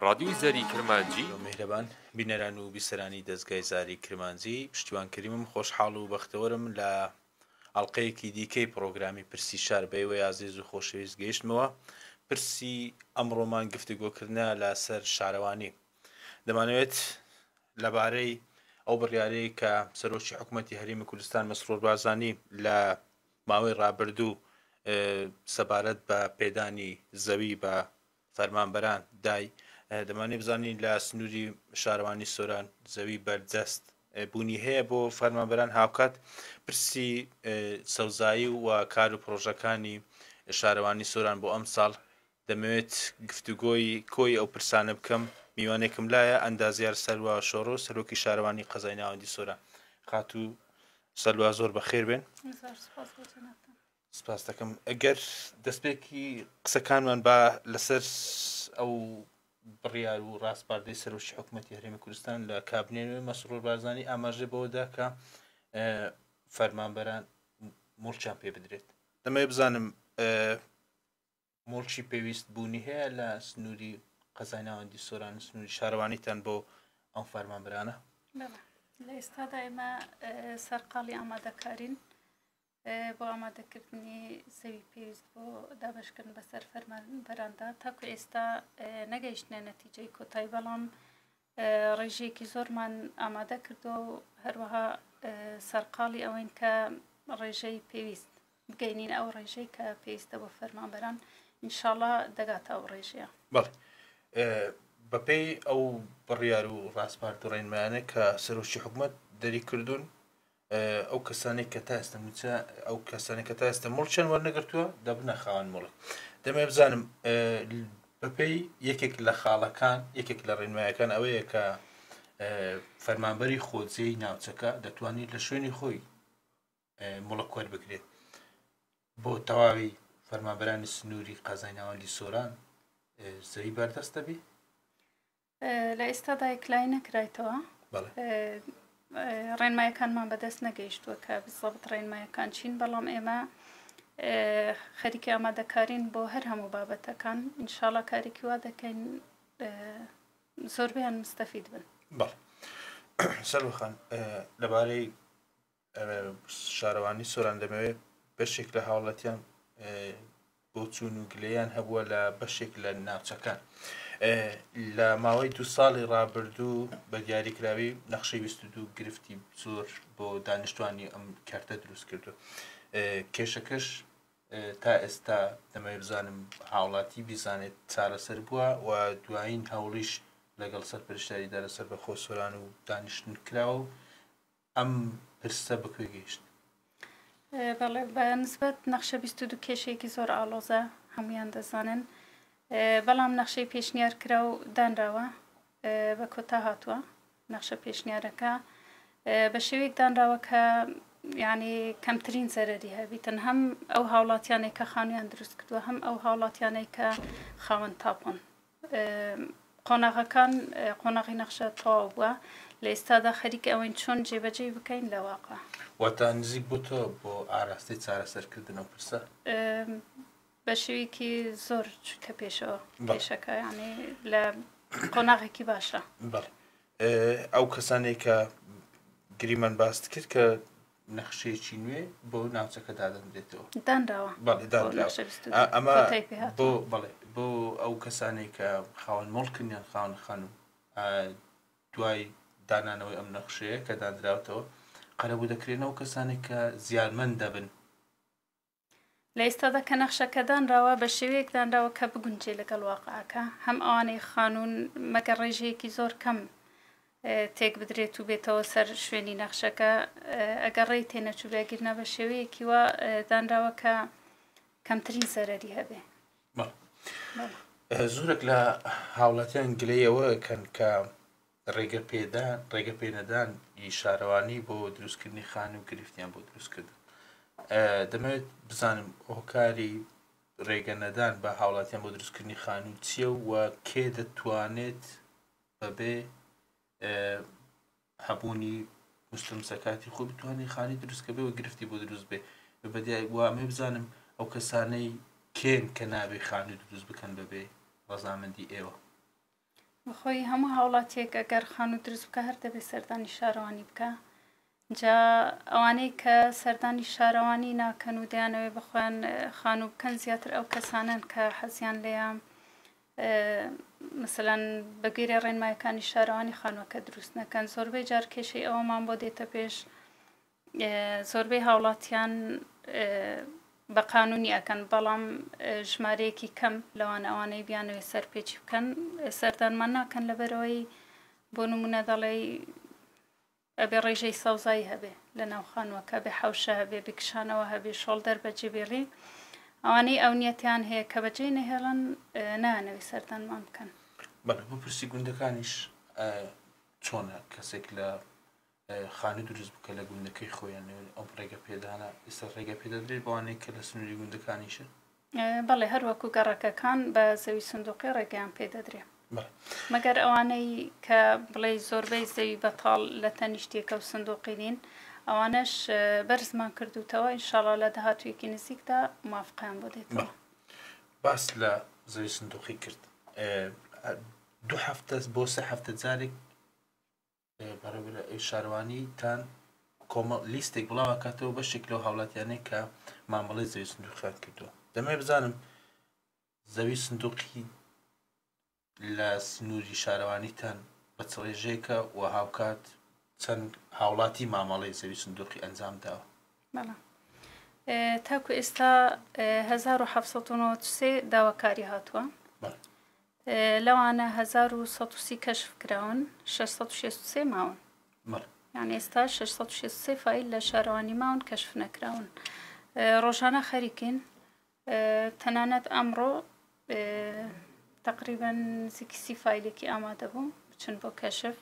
رادیۆی زەری کرمانجی میهرەبان بینەران و بیسەرانی دەستگای زاری کرمانجی پشتیوانکەریمم خۆشحاڵ و بەختەوەرم لە ئەڵلقەیەکی دیکەی پرۆگرامی پرسی شار بەیوەی ئازیز و خۆشەویست گەیشتمەوە. پرسی ئەمڕۆمان گفتوگۆکردنە لەسەر شارەوانی. دەمانوێت لەبارەی ئەو بڕیارەی کە سەرۆکی حکوومەتی هەرێمی کوردستان مەسرور بارزانی لە ماوەی ڕابردوو سەبارەت بە پێدانی زەوی بە فەرمانبەران دای دەمانێت بزانین لە سنووری شارەوانی سۆران زەوی بەرجەست بوونی هەیە بۆ فەرمانبەران هاوکات. پرسی سەوزایی و کار و پرۆژەکانی شارەوانی سۆران بۆ ئەم ساڵ دەمەوێت گفتوگۆی کۆی ئەو پرسانە بکەم. میوانێکم لایە ئەندازیار سەلوا شۆڕۆ سەرۆکی شارەوانی قەزای ناوەندی سۆران. خات و سەلوا زۆر بەخێر بێن. سپاس دەکەم. ئەگەر دەستپێکی قسەکانمان بە لەسەر ئەو بڕیار و ڕاستپاردەی سەرۆکی حکوومەتی هەرێمی کوردستان لە کابینێ مەسرور بارزانی ئاماژە بەوەدا کە فەرمانبەران مڵچیان پێ بدرێت. دەمەوێت بزانم مڵچی پێویست بوونی هەیە لە سنووری قەزای ناوەندی سۆران سنووری شارەوانیتان بۆ ئەم فەرمانبەرانە؟ لە ئێستادا ئێمە سەرقاڵی ئامادەکارین بۆ ئامادەکردنی زەوی پێویست بۆ دابشکردن بەسەر فەرمانبەراندا. تاکو ئێستا نەگەیشتنە نەتیجەی کۆتایی، بەڵام ڕێژەیەکی زۆرمان ئامادە کردو و هەروەها سەرقاڵی ئەوەین کە ڕێژەی پێویست بگەینین ئەو ڕێژەی کە پێویستە بۆ فەرمانبەران ئینشاڵڵا دەگاتە ئەو ڕێژەیە. بەڵێ بەپێی ئەو بڕیار و ڕاستپارد و ڕێنمایانە کە سەرۆکی حکوومەت دەری کردوون، ئەو کەسانێک کە تا ئێستا ئەو کەسانێک کە تا ئێستا مڵچیان وەرنەگرتووە دەبنە خاوەن مڵک. دەمەوێت بزانم بەپێی یەکێک لە خاڵەکان یەکێک لە ڕێنمایەکان ئەوەیە کە فەرمانبەری خۆجێی ناوچەکە دەتوانێت لە شوێنی خۆی مڵک وەربگرێت. بۆ تەواوی فەرمانبەرانی سنووری قەزای ناوەندی سۆران زەوی بەردەست دەبێت؟ لە ئێستادا یەکلای نەکرایتەوە. ڕێنمایەکانمان بەدەست نەگەیشتووە کە بزەبت ڕێنمایەکان چین، بەڵام ئێمە خەریکی ئامادەکارین بۆ هەر هەموو بابەتەکان. ئینشاڵڵا کارێکی وا دەکەین زۆربیان مستەفید بن. بەڵێ سەرۆخان، لەبارەی شارەوانی سۆران دەمەوێت بەشێک لە هاوڵاتیان بۆ چوون و گلەیان هەبووە لە بەشێک لە ناوچەکان. لە ماوەی 2 ساڵی ڕابردوو بە دیاریکراوی نەخشەی 22 گرفتی زۆر بۆ دانیشتوانی ئەم کارتە دروست کردو. کێشەکەش تا ئێستا دەمەوێت بزانم هاوڵاتی بیزانێت چارەسەر بووە و دوایین هەوڵیش لەگەڵ سەرپەرشتاریدا لەسەر بەخۆ سۆران و دانیشتن کراوە و ئەم پرسە بەکوێ گەیشت؟ بەڵێ بە نسبەت نەخشە 22 کێشەیەکی زۆر ئاڵۆزە هەمویان دەزانن، بەڵام نەخشەی پێشنیار کرا و دانراوە بە کۆتا هاتووە. نەخشە پێشنیارەکە بە شێوەیەک دانراوە کە یعنی کەمترین زەرەری هەبیتن، هەم ئەو هاوڵاتیانەی کە خانوویان دروست کردووە، هەم ئەو هاوڵاتیانەی کە خاوەن تاپۆن. قۆناغەکان قۆناغی نەخشە تەواو بووە. لە ئێستادا خەریکە ئەوەین چۆن جێبەجێ بکەین لە واقع. واتە نزیک بووتەوە بۆ ئاراستەی چارەسەرکردن ئەو پرسە؟ بە شێوەیەکی زۆر چووتە پێشەوە پێشەکە، یعنی لە قۆناغێکی باشە. بەڵێ ئەو کەسانێک کە گریمان باست کرد کە نەخشەیەکی نوێ بۆ ناوچەکە دادەنرێتەوە دانراوە. بەڵێ ئەمە بۆ ئەو کەسانێک کە خاوەن مڵکن یان خاوەن خانوو دوای دانانەوەی ئەم نەخشەیە کە دانراوتەوە قەرەبوو دەکرێنەوە کەسانێک کە زیانمەند دەبن. لە ئێستادا کە نەخشەکە دانراوە بە شێوەیەک دانراوە کە بگونجێ لەگەڵ واقعەکە، هەم ئەوانەی خانوون مەگەر ڕێژەیەکی زۆر کەم تێک بدرێت و بێتەوە سەر شوێنی نەخشەکە، ئەگەر ڕێی تێنەچوورەگیرنە بە شێوەیەکی وە دانراوە کە کەمترین زەرەری هەبێ. زۆرێک لە هاوڵاتیان گلەیەوە کەن کە ڕێگە پێنەدان شارەوانی بۆ دروستکردنی خانوو و گرفتیان بۆ دروستکردن. دەمەوێت بزانم هۆکاری ڕێگە نەدان بە هاوڵاتیان بۆ دروستکردنی خانوو چییە و کێ دەتوانێت بەبێ هەبوونی مستەمسەکاتی خۆ بتوانێت خانی دروستکە بێ و گرفتی بۆ دروست بێ. بەدیای وامێ بزانم ئەو کەسانەی کێن کە نابێ خانوو دروست بکەن بەبێ ڕەزامەندی ئێوە. بەخۆی هەموو هاوڵاتیەک ئەگەر خان و دروست بکە هەر دەبێت سەردانی شارەوانی بکە جا ئەوانەی کە سەردانی شارەوانی ناکەن و دەیانەوێ بخۆیان خان و بکەن زیاتر ئەو کەسانن کە حەزیان لێیە مثلەن بەگوێرە ڕێنمایەکانی شارەوانی خانووەکە دروست نەکەن زۆربەی جار کێشەی ئەوەمان بۆ دێتە پێش زۆربەی هاوڵاتیان بە قانونی ئەکەن بەڵام ژمارەیەکی کەم لەوانە ئەوانەی بیانەوێ سەرپێچی بکەن سەردانمان ناکەن لەبەرەوەی بۆ نمونە دەڵێ ئەبێ ڕێژەی سەوزایی هەبێ لە ناو خانووەکە بێ حەوشە هەبێ بکشانەوە هەبێ شۆڵدەر بەجێ بێڕی ئەوانەی ئەو نیەتیان هەیە کە بەجێ نەهێڵن نانەوێ سەردانمان بکەن بەڵێ بۆ پرسی گوندەکانیش چۆنە کەسێک لە خانە دروست بکە لە گوندەکەی خۆیان ئەو ڕێگە پێدانە ئێستا ڕێگە پێدەدرێت بەوانەیە کە لە سنووری گوندەکانیشن بەڵێ هەروەکو گەڕەکەکان بە زەوی سندوقی ڕێگەیان پێدەدرێ مەگەر ئەوانەی کە بڵێ زۆربەی زەوی بەتاڵ لە تەنیشتێکە و سندوقی دین ئەوانەش بەرزمان کردوتەوە ئینشاڵڵا لە داهاتوویەکی نزیکدا موافقیان بۆ دێتەوە باس لە زەوی سندوقی کرد 2 هەفتە بۆ 3 هەفتە جارێک بەڕێوەبەر شارەوانیتان کۆمەڵ لیستێک بڵاوکاتەوە بەشێک لەو هاوڵاتیانەی کە مامەڵەی زەوی سندوقیان کردووە دەمەوێت بزانم زەوی سندوقی لە سنووری شارەوانیتان بە چ ڕێژەیەکە و هاوکات چەند هاوڵاتی مامەڵەی زەوی سندوقی ئەنجام داوە تاکو ئێستا 1793 داواکاری هاتووە لەوانە 1130 کەشف کراون 663 ماون یعنی ئێستا 663 فایل لە شارەوانی ماون کەشف نەکراون ڕۆژانە خەریکین تەنانەت ئەمڕۆ تقریبا نزیکی 30 فایلێکی ئامادە بوو بچن بۆ کەشف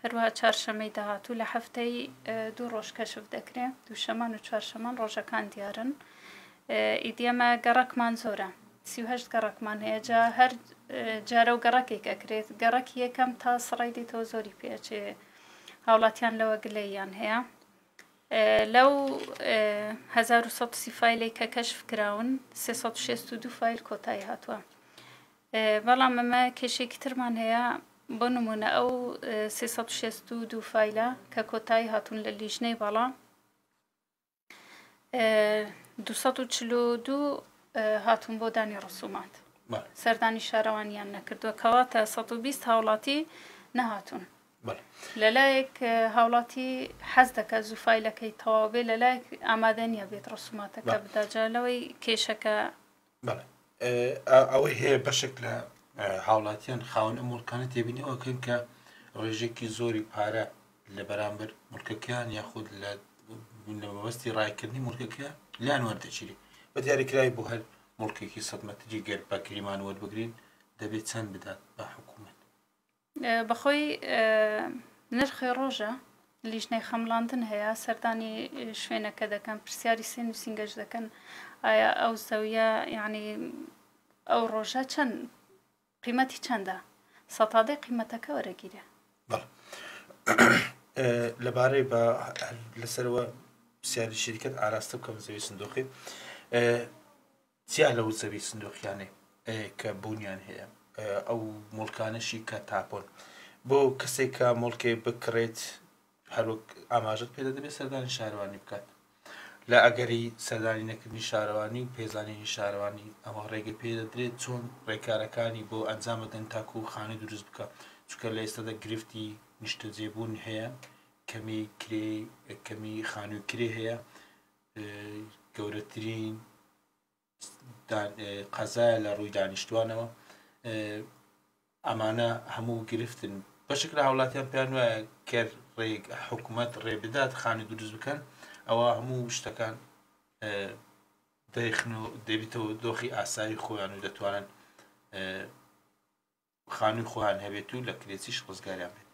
هەروەها چوارشەمەی داهاتوو لە هەفتەی 2 ڕۆژ کەشف دەکرێت دووشەمان و چوارشەمان ڕۆژەکان دیارن ئیدیەمە گەڕەکمان زۆرە 38 گەڕەکمان هەیە جا هەر جارە و گەڕەکێک ئەکرێت گەڕەکی یەکەم تا سڕای دێتەوە زۆری پێچێ هاوڵاتیان لەوە گلەیان هەیە لەو 1130 فایلێک کە کەشف کراون 362 فایل کۆتایی هاتووە بەڵام ئەمە کێشێکی ترمان هەیە بۆ نمونە ئەو 362 فایلە کە کۆتایی هاتوون لە لیژنەی باڵا 242 هاتوون بۆ دانی ڕسومات سەردانی شارەوانیان نەکردووە کەواتە 120 هاوڵاتی نەهاتوون لەلایەک هاوڵاتی حەز دەکە زوو فایلەکەی تەواو بێ لەلایەک ئامادە نییە بێت ڕسوماتەکە بداجا لەوەی کێشەکە ئەوەی هەیە بەشێک لە هاوڵاتیان خاوەن ئەم مڵکانە تێبینیەوەکەن کە ڕێژێکی زۆری پارە لە بەرامبەر مڵکەکەیان یاخود لە مەبەستی ڕایکردنی مڵکەکە لیان وەردەچیری بە دیاریکرای بۆ هەر مڵکێکی سەدمەتجی گەر باکریمان وەربگرین دەبێت چەند بدات بە حکوومەت بەخۆی نرخی ڕۆژە لیژنەی خەمڵاندن هەیە سەردانی شوێنەکە دەکەن پرسیاری سێ نووسینگەش دەکەن ئایا ئەو زەویە یعنی ئەو ڕۆژە چەند قیمەتی چەندە سەتادەی قیمەتەکە وەرەگیرە لەبارەی بە لەسەرەوە پرسیاری شیرکەت ئاراستە بکەم زەوی سندوقی چیا لەو زەوی سندوقیانێ کە بوونیان هەیە ئەو مڵکانشی کە تاپۆن بۆ کەسێک کە مڵکێ بکڕێت هەروەک ئاماژت پێ دەبێت سەردانی شارەوانی بکات لە ئەگەری سەردانی نەکردنی شارەوانی و پێزانینی شارەوانی ئەمە ڕێگە پێ دەدرێت چۆن ڕێکارەکانی بۆ ئەنجام بدەن تاکو و خانەی دروست بکە چونکە لە ئێستادا گرفتی نیشتە جێبوون هەیە کەمی خانووی کرێ هەیە گەورەترین قەزایە لە ڕووی دانیشتوانەوە ئەمانە هەموو گرفتن بەشێک لە هاوڵاتیان پێیان وایە کە حکوومەت ڕێبدات خانی دروست بکەن ئەوە هەموو شتەکان دەبێتەوە دۆخی ئاسایی خۆیان و دەتوانن خانووی خۆیان هەبێت و لە کرێچیش ڕزگاریان بێت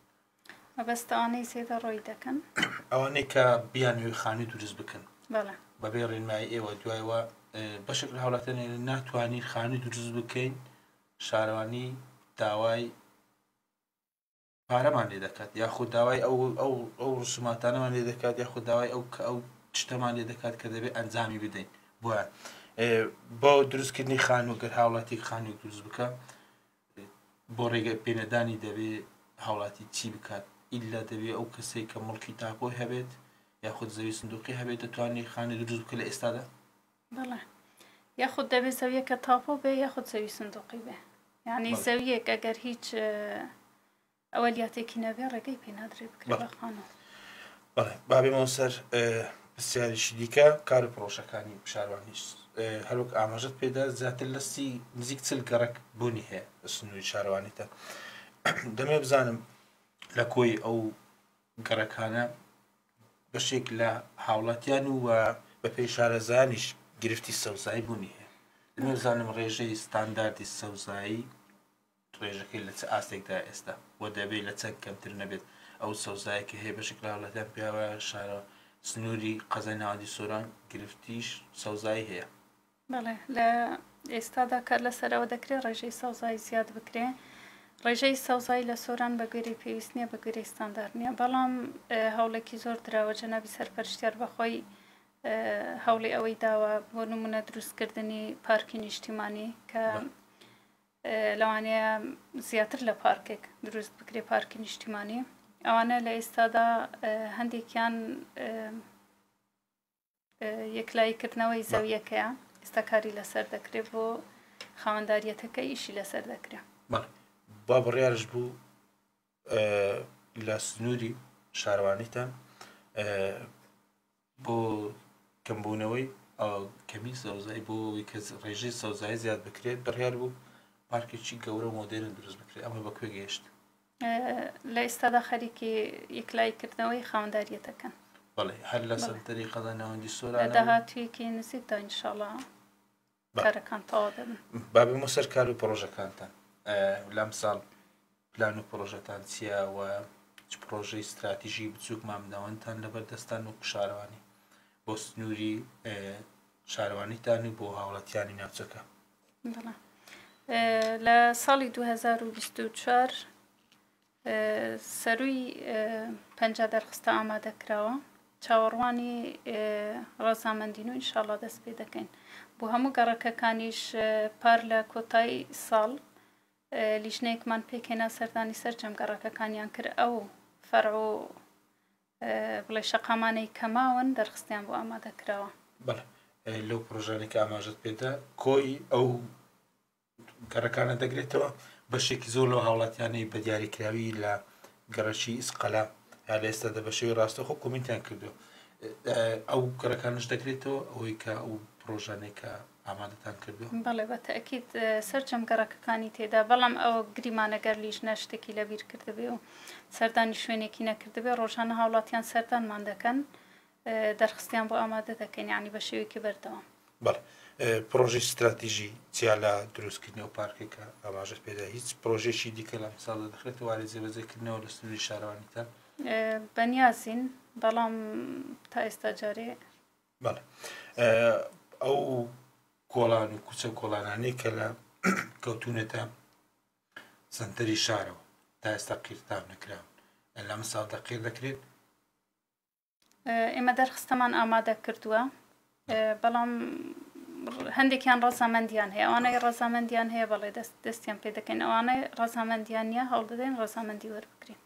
مەبەستەوانەی زێدە ڕۆی دەکەن ئەوانەی کە بیانوێ خانی دروست بکەن بەڵێ بەبێ ڕێنمایی ئێوە دوایەوە بەشێک لە هاوڵاتیان ناتوانین خانی دروست بکەین شارەوانی داوای پارەمان لێ دەکات یاخود داوای ئەو ڕسوماتانەمان لێ دەکات یاخود داوای ئەو شتەمان لێ دەکات کە دەبێت ئەنجامی بدەین بۆە بۆ دروستکردنی خانوو گەر هاوڵاتی خانووی دروست بکە بۆ ڕێگە پێنەدانی دەبێ هاوڵاتی چی بکات ئیلا دەبێ ئەو کەسێک کە مڵکی تاپۆی هەبێت یاخود زەوی سندوقی هەبێت دەتوانێت خانە دروست بکە لە ئێستادا بەڵێ یاخود دەبێت زەویەکە تاپۆ بێ یاخود زەوی سندوقی بێ یعنی زەویەک ئەگەر هیچ ئەوەلیاتێکی نەبێ ڕێگەی پێ نادرێ بکرێ بە خانەوە. بەڵێ بابێمەوە سەر پرسیاریشی دیکە کار و پرۆژەکانی شارەوانیش هەروەک ئاماژەت پێدا زیاتر لەستی نزیک چل گەڕک بوونی هەیە لە سنووری شارەوانیتە دەمێ بزانم لە کۆی ئەو گەڕەکانە بەشێک لە هاوڵاتیان و بەپێی شارەزانیش گرفتی سەوزایی بوونی هەیە دەمێ بزانم ڕێژەی ستانداردی سەوزایی ڕێژەکەی لە چ ئاستێکدا ئێستا بۆ دەبێت لە چەند کەمتر نەبێت ئەو سەوزایەکە هەیە بەشێک لە هاوڵاتیان پیاوە شارە سنووری قەزای ناوەندی سۆران گرفتیش سەوزایی هەیە. بەڵێ لە ئێستادا کار لەسەرەوە دەکرێت ڕێژەی سەوزایی زیاد بکرێ ڕێژەی سەوزایی لە سۆران بە گوێرەی پێویست نییە بە گوێرەی ستاندارد نییە بەڵام هەوڵێکی زۆر دراوە جەنابی سەرپەرشتیار بەخۆی هەوڵی ئەوەی داوە بۆ نمونە دروستکردنی پارکی نیشتیمانی کە لەوانەیە زیاتر لە پارکێک دروست بکرێ پارکی نیشتیمانی ئەوانە لە ئێستادا هەندێکیان یەکلاییکردنەوەی زەویەکەیە ئێستا کاری لەسەر دەکرێت بۆ خاوەنداریەتەکە ئیشی لەسەر دەکرێت. با بڕیارش بوو لە سنووری شارەوانیتان بۆ کەمبوونەوەی کەمی سەوزایی بۆ کە ڕێژەی سەوزایی زیاد بکرێت بڕیار بوو پارکێکی گەورە مۆدێرن دروست بکرێت ئەمە بەکوێ گەیشت لە ئێستادا خەریکی یەکلاییکردنەوەی خاوەنداریەتەکەن. بەڵێ هەر لە سەرتەری قەزای ناوەندی سۆران لە داهاتوویەکی نزیکدا ئینشاءڵڵا کارەکان تەواو دەبن. با بێمە سەر کار و پرۆژەکانتان لەم ساڵ پلان و پرۆژەتان چییە و چ پرۆژەی استراتیژی بچووک مامناوەندتان لەبەردەستان و شارەوانی بۆ سنووری شارەوانیتان و بۆ هاوڵاتیانی ناوچەکە. لە ساڵی 2024 سەرووی 50 دەرخستە ئامادەکراوە چاوەڕوانی ڕەزامەندین و ئینشاءڵڵا دەست پێ دەکەین بۆ هەموو گەڕەکەکانیش پار لە کۆتایی ساڵ لیژنەیەکمان پێکهێنا سەردانی سەرجەم گەڕەکەکانیان کرد ئەو فەرع و بڵێ شەقامانەی کەماون دەرخستیان بۆ ئامادەکراوە. بەڵێ لەو پرۆژانێک ئاماژەت پێدا کۆی ئەو گەڕەکانە دەگرێتەوە بەشێکی زۆر لەو هاوڵاتیانەی بە دیاریکراوی لە گەڕەشی ئیسقەلا یا لە ئێستادا بەشێوی ڕاستەخۆ کۆمنتیان کردو ئەو گەڕەکانش دەگرێتەوە ئەوەی کە ئەو پرۆژانێک کە ئامادەتان کردو. بەڵێ بە تەئکید سەرجەم گەڕەکەکانی تێدا بەڵام ئەوە گریمانەگەر لیژنە شتێکی لەبیر کردبێ و سەردانی شوێنێکی نەکردبێ ڕۆژانە هاوڵاتیان سەردانمان دەکەن دەرخستیان بۆ ئامادە دەکەین یعنی بە شێوەیەکی بەردەوام. بەڵێ پرۆژەی استراتیژی چیا لە دروستکردنەوە پارکێکە ئاماژەت پێدا هیچ پرۆژێکی دیکە لەم ساڵدا دەخرێتەوە وارە جێبەجێکردنەوە لە سنووری شارەوانیتان بەنیازین بەڵام تا ئێستا جارێ بەڵێ ئەو کۆڵان و کوچە کۆڵانانەی کە لە کەوتونەتە سنتەری شارەوە تا ئێستا قیرتان نەکراون لەم ساڵدا قیر دەکرێت. ئێمە دەرخستەمان ئامادە کردووە بەڵام هەندێکیان ڕەزامەندیان هەیە ئەوانەی ڕەزامەندیان هەیە بەڵێ دەستیان پێ دەکەین ئەوانەی ڕەزامەندیان نیە هەوڵ دەدەین ڕەزامەندی وەربگرین.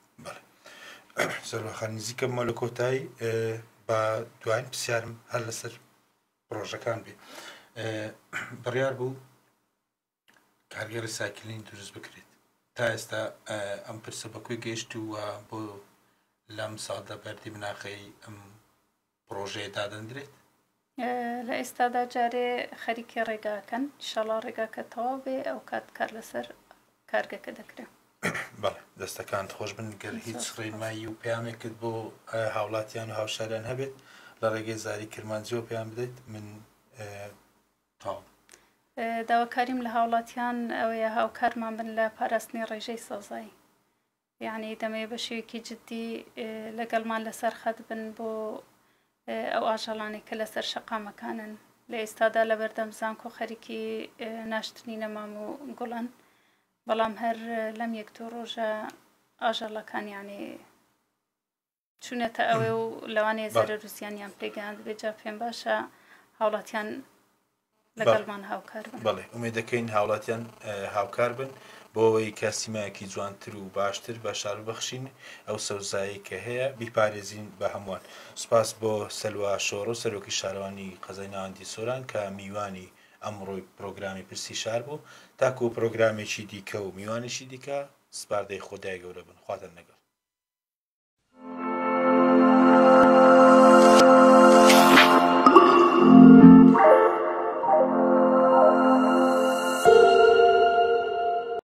سەرخان نزیکە مە لە کۆتایی بە دوایین پرسیارم هەر لەسەر پرۆژەکان بێ بڕیار بوو کارگەری سایکلین دروست بکرێت تا ئێستا ئەم پرسە بەکوێ گەیشت و بۆ لەم ساڵدا بەردی مناقەی ئەم پرۆژەیە دادەندرێت. لە ئێستادا جارێ خەریکی ڕێگاکەن ئینشاڵڵا ڕێگاکە تەواو بێ ئەو کات کار لەسەر کارگەکە دەکرێت. بەڵێ دەستەکان خۆش بن گەر هیچ ڕێنمایی و پەیامێکت بۆ هاوڵاتیان و هاوشاریان هەبێت لە ڕێگەی زاری کرمانجیەوە پێیان بدەیت من تاو داواکاریم لە هاوڵاتیان ئەوەیە هاوکارمان بن لە پاراستنی ڕێژەی سەوزایی یعنی دەمەوێت بە شێوەیەکی جددی لەگەڵمان لەسەر خەت بن بۆ ئەو ئاژەڵانێک کە لەسەر شەقامەکانن لە ئێستادا لە بەردەم زانکۆ خەریکی ناشتنی نەمام و گوڵن بەڵام هەر لەم یەک دو ڕۆژە ئاژەڵەکان یعنی چوونەتە ئەوێ و لەوانەیە زەرەر و زیانیان پێگەیاند بێجا پێم باشە هاوڵاتیان لەگەڵمان هاوکار بن. بەڵێ ئومێد دەکەین هاوڵاتیان هاوکار بن بۆ ئەوەی کە سیمایەکی جوانتر و باشتر بە شار ببەخشین ئەو سەوزایی کە هەیە بیپارێزین بە هەمووان. سوپاس بۆ سەلوا شۆڕۆ سەرۆکی شارەوانی قەزای ناوەندی سۆران کە میوانی ئەمڕۆی پرۆگرامی پرسی شار بوو. تاکو و پرۆگرامێکی دیکە و میوانێکی دیکە سپاردەی خۆدای گەورە بن. خواتان لەگەڵ.